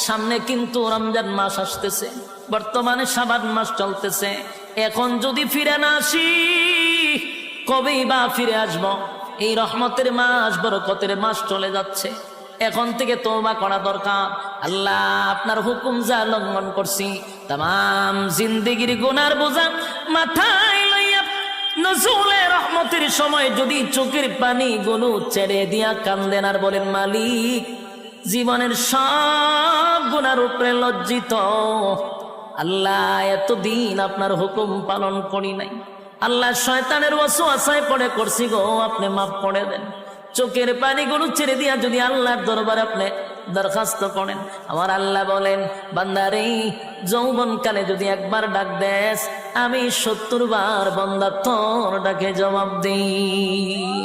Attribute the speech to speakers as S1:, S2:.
S1: সামনে কিন্তু রমজান মাস আসতেছে, বর্তমানে শাবান মাস চলতেছে। এখন যদি ফিরে না আসি কবেই বা ফিরে আসব? এই রহমতের মাস, বরকতের মাস চলে যাচ্ছে। এখন থেকে তওবা করা দরকার। আল্লাহ আপনার হুকুম যা লঙ্ঘন করছি, তাম জিন্দেগির গুনার বোঝা মাথায় লইয়া নজরুলের রহমতের সময় যদি চোখের পানি গুলো ছেড়ে দিয়া কান্দেন আর বলেন, মালিক জীবনের সব গুনার উপরে লজ্জিত, আল্লাহ এতদিন আপনার হুকুম পালন করি নাই, আল্লাহ শয়তানের ওয়াসওয়াসায় পড়ে করছি গো, আপনি মাফ করে দেন। চোখের পানিগুলো ছেড়ে দিয়া যদি আল্লাহর দরবারে আপনি দরখাস্ত করেন, আমার আল্লাহ বলেন, বান্দারে যৌবনকালে যদি একবার ডাক দেস, আমি 70 বার বান্দা তোর ডাকে জবাব দিই।